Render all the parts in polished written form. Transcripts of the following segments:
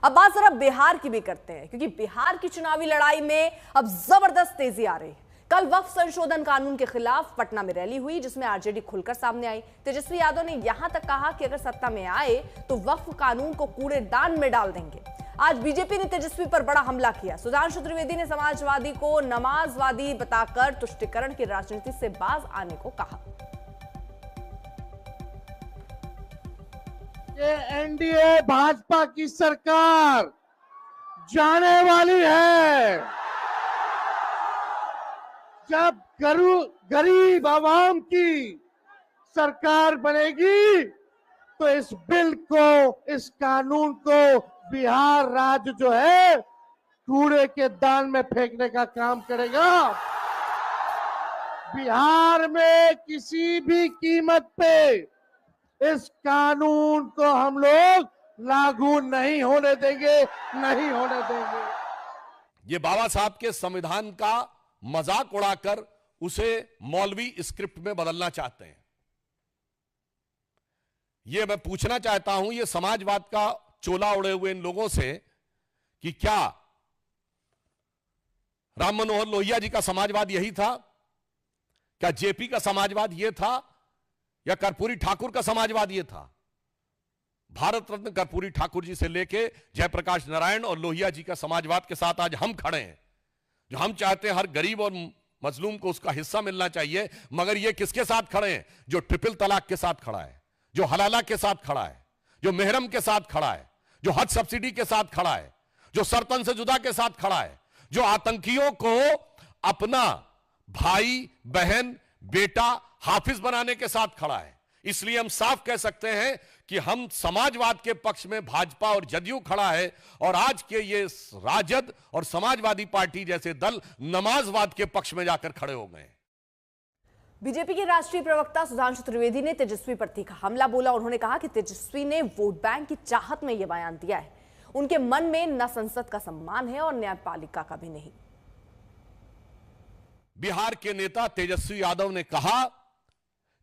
अब बात जरा बिहार की भी करते हैं, क्योंकि बिहार की चुनावी लड़ाई में अब जबरदस्त तेजी आ रही है। कल वक्फ संशोधन कानून के खिलाफ पटना में रैली हुई, जिसमें आरजेडी खुलकर सामने आई। तेजस्वी यादव ने यहां तक कहा कि अगर सत्ता में आए तो वक्फ कानून को कूड़ेदान में डाल देंगे। आज बीजेपी ने तेजस्वी पर बड़ा हमला किया। सुधांशु त्रिवेदी ने समाजवादी को नमाजवादी बताकर तुष्टीकरण की राजनीति से बाज आने को कहा। ये एनडीए भाजपा की सरकार जाने वाली है। जब गरीब आवाम की सरकार बनेगी तो इस बिल को, इस कानून को बिहार राज्य जो है कूड़े के दान में फेंकने का काम करेगा। बिहार में किसी भी कीमत पे इस कानून को हम लोग लागू नहीं होने देंगे, नहीं होने देंगे। ये बाबा साहब के संविधान का मजाक उड़ाकर उसे मौलवी स्क्रिप्ट में बदलना चाहते हैं। ये मैं पूछना चाहता हूं ये समाजवाद का चोला उड़े हुए इन लोगों से कि क्या राम मनोहर लोहिया जी का समाजवाद यही था? क्या जेपी का समाजवाद यह था? या कर्पूरी ठाकुर का समाजवाद यह था? भारत रत्न कर्पूरी ठाकुर जी से लेके जयप्रकाश नारायण और लोहिया जी का समाजवाद के साथ आज हम खड़े हैं, जो हम चाहते हैं हर गरीब और मजलूम को उसका हिस्सा मिलना चाहिए। मगर ये किसके साथ खड़े हैं? जो ट्रिपल तलाक के साथ खड़ा है, जो हलाला के साथ खड़ा है, जो मेहरम के साथ खड़ा है, जो हज सब्सिडी के साथ खड़ा है, जो सरतन से जुदा के साथ खड़ा है, जो आतंकियों को अपना भाई, बहन, बेटा, हाफिज बनाने के साथ खड़ा है। इसलिए हम साफ कह सकते हैं कि हम समाजवाद के पक्ष में भाजपा और जदयू खड़ा है, और आज के ये राजद और समाजवादी पार्टी जैसे दल नमाजवाद के पक्ष में जाकर खड़े हो गए। बीजेपी के राष्ट्रीय प्रवक्ता सुधांशु त्रिवेदी ने तेजस्वी पर तीखा हमला बोला। उन्होंने कहा कि तेजस्वी ने वोट बैंक की चाहत में यह बयान दिया है। उनके मन में न संसद का सम्मान है और न्यायपालिका का भी नहीं। बिहार के नेता तेजस्वी यादव ने कहा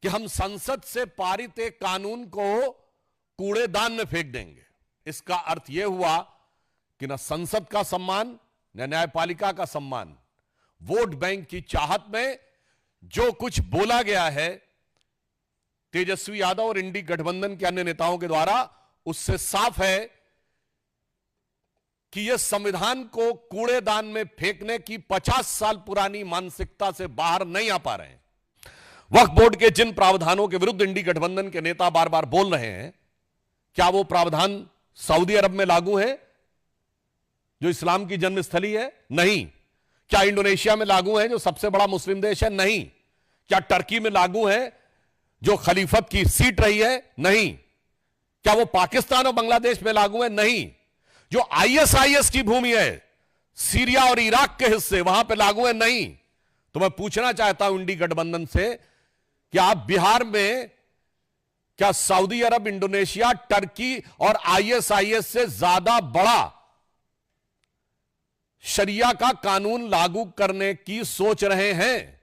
कि हम संसद से पारित एक कानून को कूड़ेदान में फेंक देंगे। इसका अर्थ यह हुआ कि न संसद का सम्मान न न्यायपालिका का सम्मान। वोट बैंक की चाहत में जो कुछ बोला गया है तेजस्वी यादव और इंडी गठबंधन के अन्य नेताओं के द्वारा, उससे साफ है कि यह संविधान को कूड़ेदान में फेंकने की 50 साल पुरानी मानसिकता से बाहर नहीं आ पा रहे हैं। वक्फ बोर्ड के जिन प्रावधानों के विरुद्ध इंडी गठबंधन के नेता बार बार बोल रहे हैं, क्या वो प्रावधान सऊदी अरब में लागू है जो इस्लाम की जन्मस्थली है? नहीं। क्या इंडोनेशिया में लागू है जो सबसे बड़ा मुस्लिम देश है? नहीं। क्या टर्की में लागू है जो खलीफत की सीट रही है? नहीं। क्या वो पाकिस्तान और बांग्लादेश में लागू है? नहीं। जो आईएसआईएस की भूमि है, सीरिया और इराक के हिस्से, वहां पे लागू है? नहीं। तो मैं पूछना चाहता हूं इंडी गठबंधन से कि आप बिहार में क्या सऊदी अरब, इंडोनेशिया, टर्की और आईएसआईएस से ज्यादा बड़ा शरिया का कानून लागू करने की सोच रहे हैं?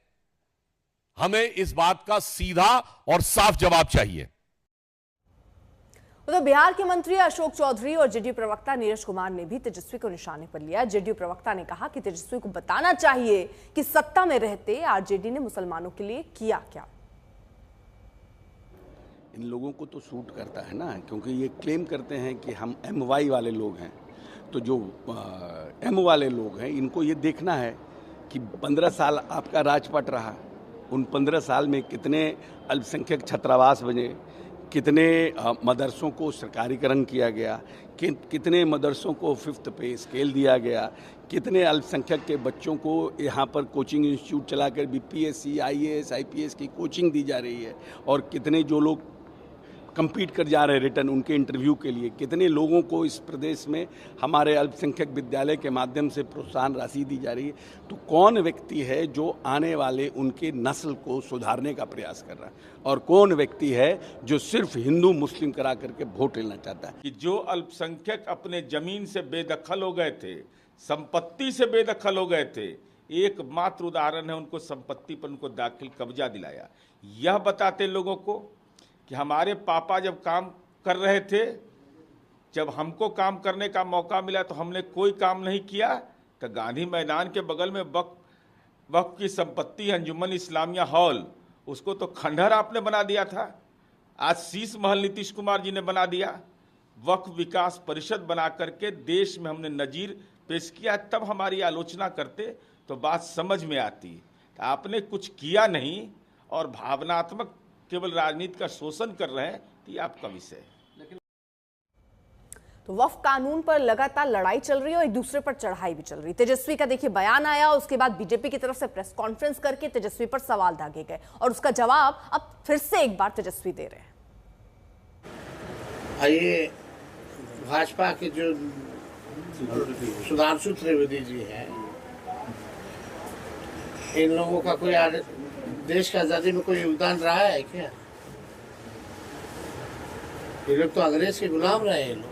हमें इस बात का सीधा और साफ जवाब चाहिए। उधर बिहार के मंत्री अशोक चौधरी और जेडीयू प्रवक्ता नीरज कुमार ने भी तेजस्वी को निशाने पर लिया। जेडीयू प्रवक्ता ने कहा कि तेजस्वी को बताना चाहिए कि सत्ता में रहते आरजेडी ने मुसलमानों के लिए किया क्या। इन लोगों को तो सूट करता है ना, क्योंकि ये क्लेम करते हैं कि हम एमवाई वाले लोग हैं। तो जो एम वाले लोग हैं, इनको ये देखना है कि 15 साल आपका राजपट रहा, उन 15 साल में कितने अल्पसंख्यक छात्रावास बने, कितने मदरसों को सरकारीकरण किया गया, कितने मदरसों को 5th पे स्केल दिया गया, कितने अल्पसंख्यक के बच्चों को यहाँ पर कोचिंग इंस्टीट्यूट चलाकर बीपीएससी, आईएएस, आईपीएस की कोचिंग दी जा रही है, और कितने जो लोग कंपीट कर जा रहे हैं रिटर्न उनके इंटरव्यू के लिए, कितने लोगों को इस प्रदेश में हमारे अल्पसंख्यक विद्यालय के माध्यम से प्रोत्साहन राशि दी जा रही है। तो कौन व्यक्ति है जो आने वाले उनके नस्ल को सुधारने का प्रयास कर रहा है, और कौन व्यक्ति है जो सिर्फ हिंदू मुस्लिम करा करके वोट लेना चाहता है? कि जो अल्पसंख्यक अपने जमीन से बेदखल हो गए थे, संपत्ति से बेदखल हो गए थे, एकमात्र उदाहरण है उनको संपत्ति पर उनको दाखिल कब्जा दिलाया। यह बताते लोगों को कि हमारे पापा जब काम कर रहे थे जब हमको काम करने का मौका मिला तो हमने कोई काम नहीं किया। तो गांधी मैदान के बगल में वक्फ की संपत्ति अंजुमन इस्लामिया हॉल, उसको तो खंडहर आपने बना दिया था। आज शीश महल नीतीश कुमार जी ने बना दिया। वक्फ विकास परिषद बना करके देश में हमने नजीर पेश किया, तब हमारी आलोचना करते तो बात समझ में आती। तो आपने कुछ किया नहीं और भावनात्मक केवल राजनीति का शोषण कर रहे हैं, तो ये आपका विषय है। तो वक्फ कानून पर लगातार लड़ाई चल रही है और एक दूसरे पर चढ़ाई भी चल रही है। तेजस्वी का देखिए बयान आया, उसके बाद बीजेपी की तरफ से प्रेस कॉन्फ्रेंस करके तेजस्वी पर सवाल दागे गए और उसका जवाब अब फिर से एक बार तेजस्वी दे रहे हैं। आइए, भाजपा के जो सुधांशु त्रिवेदी जी हैं, इन लोगों का कोई देश की आजादी में कोई योगदान रहा है क्या? ये लोग तो अंग्रेज के गुलाम रहे। ये लोग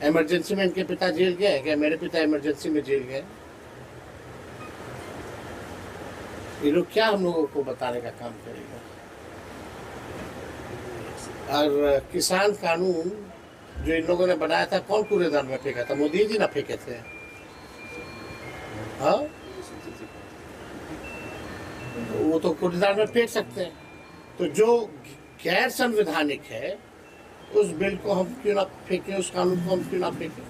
इमरजेंसी में इनके पिता जेल गए क्या? मेरे पिता इमरजेंसी में जेल गए। ये लोग क्या हम लोगों को बताने का काम करेगा? और किसान कानून जो इन लोगों ने बनाया था, कौन कूड़ेदान में फेंका था? मोदी जी ना फेंके थे। हाँ, वो तो कूड़ेदान में फेंक सकते हैं। तो जो गैर संवैधानिक है, उस बिल को हम क्यों ना फेंकें, उस कानून को हम क्यों ना फेंकें?